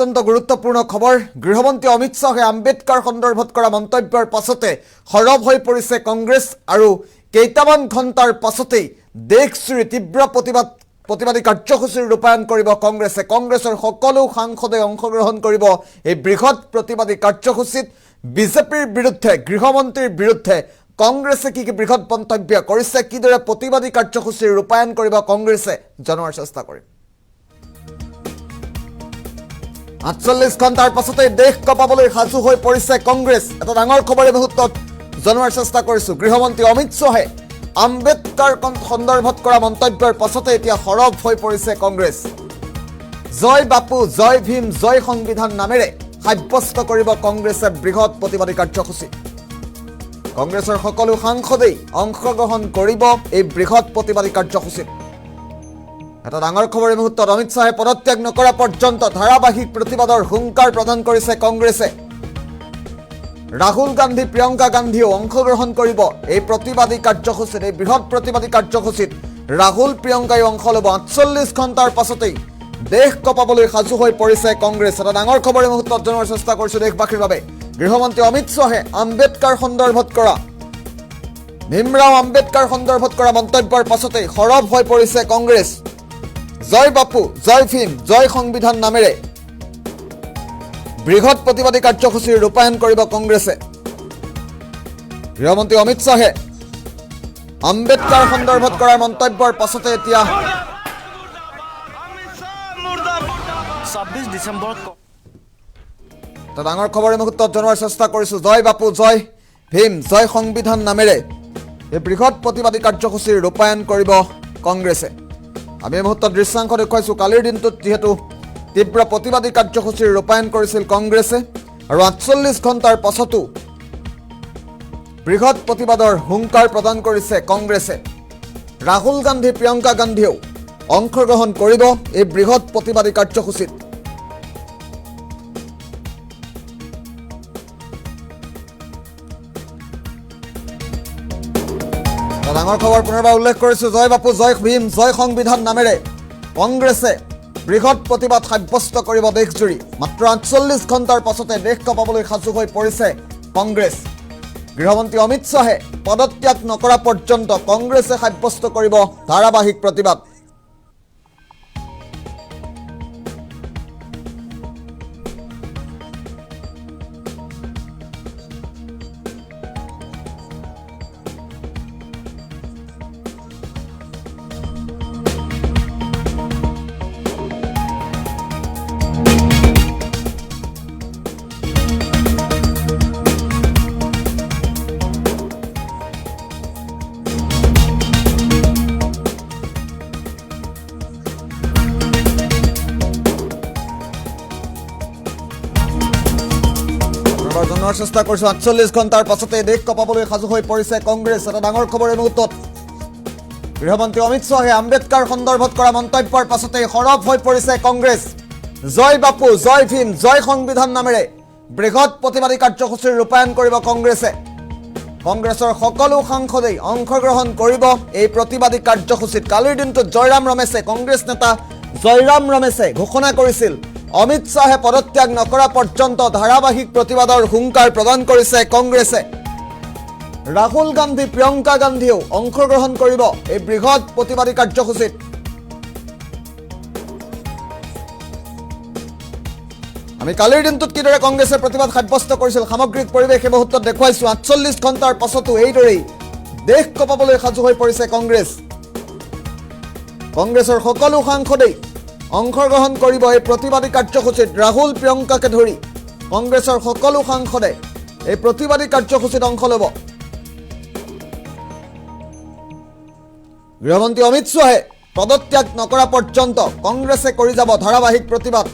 অত্যন্ত গুৰুত্বপূৰ্ণ খবৰ গৃহমন্ত্ৰী অমিত শাহে আম্বেদকাৰ সন্দৰ্ভত কৰা মন্তব্যৰ পাছতে হৰব হৈ পৰিছে কংগ্ৰেছ আৰু কেইটামান ঘণ্টাৰ পাছতেই দেশজুৰি তীব্ৰ প্ৰতিবাদী কাৰ্যসূচীৰ ৰূপায়ণ কৰিব কংগ্ৰেছে কংগ্ৰেছৰ সকলো সাংসদে অংশগ্ৰহণ কৰিব এই বৃহৎ প্ৰতিবাদী কাৰ্যসূচীত বিজেপিৰ বিৰুদ্ধে গৃহমন্ত্ৰীৰ বিৰুদ্ধে কংগ্ৰেছে কি বৃহৎ মন্তব্য কৰিছে কিদৰে প্ৰতিবাদী কাৰ্যসূচীৰ ৰূপায়ণ কৰিব কংগ্ৰেছে জনোৱাৰ চেষ্টা কৰিম 48 ঘণ্টাৰ পাছতে দেশ কপাবলৈ সাজু হৈ পৰিছে কংগ্ৰেছ এটা ডাঙৰ খবৰে মুহূৰ্তত জনোৱাৰ চেষ্টা কৰিছো গৃহমন্ত্ৰী অমিত শাহে আম্বেদকাৰ সন্দৰ্ভত কৰা মন্তব্যৰ পাছতে এতিয়া হৰব হৈ পৰিছে কংগ্ৰেছ জয় বাপু জয় ভীম জয় সংবিধান নামেৰে সাব্যস্ত কৰিব কংগ্ৰেছে বৃহৎ প্ৰতিবাদী কাৰ্যসূচী কংগ্ৰেছৰ সকলো সাংসদেই অংশগ্ৰহণ কৰিব এই বৃহৎ প্ৰতিবাদী কাৰ্যসূচীত এটা ডাঙৰ খবৰে মুহূৰ্তত অমিত শাহে পদত্যাগ নকৰা পৰ্যন্ত ধাৰাবাহিক প্ৰতিবাদৰ হুংকাৰ প্ৰদান কৰিছে কংগ্ৰেছে ৰাহুল গান্ধী প্ৰিয়ংকা গান্ধীও অংশগ্ৰহণ কৰিব এই প্ৰতিবাদী কাৰ্যসূচীত এই বৃহৎ প্ৰতিবাদী কাৰ্যসূচীত ৰাহুল প্ৰিয়ংকাই অংশ ল'ব 48 ঘণ্টাৰ পাছতেই দেশ কপাবলৈ সাজু হৈ পৰিছে কংগ্ৰেছ এটা ডাঙৰ খবৰে মুহূৰ্তত জনোৱাৰ চেষ্টা কৰিছো দেশবাসীৰ বাবে গৃহমন্ত্ৰী অমিত শাহে আম্বেদকাৰ সন্দৰ্ভত কৰা ভীমৰাও আম্বেদকাৰ সন্দৰ্ভত কৰা মন্তব্যৰ পাছতেই হৰব হৈ পৰিছে কংগ্ৰেছ জয় বাপু জয় ভীম জয় সংবিধান নামেৰে বৃহৎ প্ৰতিবাদী কাৰ্যসূচীৰ ৰূপায়ণ কৰিব কংগ্ৰেছে গৃহমন্ত্ৰী অমিত শাহে আম্বেদকাৰ সন্দৰ্ভত কৰা মন্তব্যৰ পাছতে এতিয়া 26 ডিসেম্বৰত এটা ডাঙৰ খবৰে মুহূৰ্তত জনোৱাৰ চেষ্টা কৰিছো জয় বাপু জয় ভীম জয় সংবিধান নামেৰে এই বৃহৎ প্ৰতিবাদী কাৰ্যসূচীৰ ৰূপায়ণ কৰিব কংগ্ৰেছে আমি এই মুহূৰ্তত দৃশ্যাংশ দেখুৱাইছো কালিৰ দিনটোত যিহেতু তীব্ৰ প্ৰতিবাদী কাৰ্যসূচীৰ ৰূপায়ণ কৰিছিল কংগ্ৰেছে আৰু 48 ঘণ্টাৰ পাছতো বৃহৎ প্ৰতিবাদৰ হুংকাৰ প্ৰদান কৰিছে কংগ্ৰেছে ৰাহুল গান্ধী প্ৰিয়ংকা গান্ধীও অংশগ্ৰহণ কৰিব এই বৃহৎ প্ৰতিবাদী কাৰ্যসূচীত ডাঙৰ খবৰ পুনৰবাৰ উল্লেখ কৰিছো জয় বাপু জয় ভীম জয় সংবিধান নামেৰে কংগ্ৰেছে বৃহৎ প্ৰতিবাদ সাব্যস্ত কৰিব দেশজুৰি মাত্ৰ 48 ঘণ্টাৰ পাছতে দেশ কপাবলৈ সাজু হৈ পৰিছে কংগ্ৰেছ গৃহমন্ত্ৰী অমিত শাহে পদত্যাগ নকৰা পৰ্যন্ত কংগ্ৰেছে সাব্যস্ত কৰিব ধাৰাবাহিক প্ৰতিবাদ জনোৱাৰ চেষ্টা কৰিছো 48 ঘণ্টাৰ পাছতে দেশ কপাবলৈ সাজু হৈ পৰিছে কংগ্ৰেছ এটা ডাঙৰ খবৰে মুহূৰ্তত গৃহমন্ত্ৰী অমিত শাহে আম্বেদকাৰ সন্দৰ্ভত কৰা মন্তব্যৰ পাছতে হৰব হৈ পৰিছে কংগ্ৰেছ জয় বাপু জয় ভীম জয় সংবিধান নামেৰে বৃহৎ প্ৰতিবাদী কাৰ্যসূচীৰ ৰূপায়ণ কৰিব কংগ্ৰেছে কংগ্ৰেছৰ সকলো সাংসদেই অংশগ্ৰহণ কৰিব এই প্ৰতিবাদী কাৰ্যসূচীত কালিৰ দিনটোত জয়ৰাম ৰমেশে কংগ্ৰেছ নেতা জয়ৰাম ৰমেশে ঘোষণা কৰিছিল অমিত শাহে পদত্যাগ নকৰা পৰ্যন্ত ধাৰাবাহিক প্ৰতিবাদৰ হুংকাৰ প্ৰদান কৰিছে কংগ্ৰেছে ৰাহুল গান্ধী প্ৰিয়ংকা গান্ধীও অংশগ্ৰহণ কৰিব এই বৃহৎ প্ৰতিবাদী কাৰ্যসূচীত আমি কালিৰ দিনটোত কিদৰে কংগ্ৰেছে প্ৰতিবাদ সাব্যস্ত কৰিছিল সামগ্ৰিক পৰিৱেশ এই মুহূৰ্তত দেখুৱাইছো 48 ঘণ্টাৰ পাছতো এইদৰেই দেশ কপাবলৈ সাজু হৈ পৰিছে কংগ্ৰেছৰ সকলো সাংসদেই অংশগ্ৰহণ কৰিব এই প্ৰতিবাদী কাৰ্যসূচীত ৰাহুল প্ৰিয়ংকাকে ধৰি কংগ্ৰেছৰ সকলো সাংসদে এই প্ৰতিবাদী কাৰ্যসূচীত অংশ ল'ব গৃহমন্ত্ৰী অমিত শাহে পদত্যাগ নকৰা পৰ্যন্ত কংগ্ৰেছে কৰি যাব ধাৰাবাহিক প্ৰতিবাদ